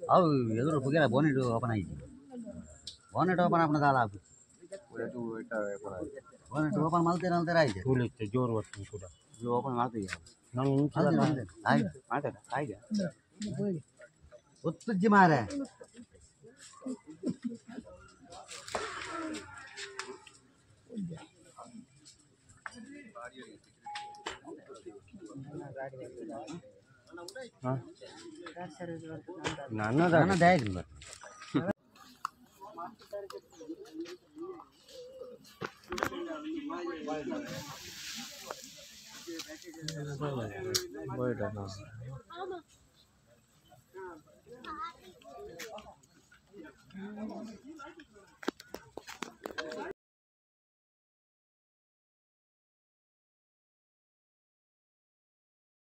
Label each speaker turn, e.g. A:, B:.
A: ಅವು ಎದುರು ಹೋಗ್ಯಾರ ಬೋನೆಟ್ ಓಪನ್ ಆಯ್ತು ಬೋನೆಟ್ ಓಪನ್ ಆಪಣ ದಾಲ ಆಪು ಬೋನೆಟ್ ಓಪನ್ ಮಾಡ್ತೀರ ಅಂತಾರೆ ಆಯ್ತು ಕೂಲಿತ್ತೆ ಜೋರು ಬರ್ತೀನಿ ಕೂಡ ಓಪನ್ ಮಾಡ್ತೀವಿ ನಾನು ಆಯ್ತು ಮಾಡ್ತೇನೆ ಆಯ್ತು ಒತ್ತಜ್ಜಿ ಮಾರೆ ನನ್ನದು ಆಯ್ತು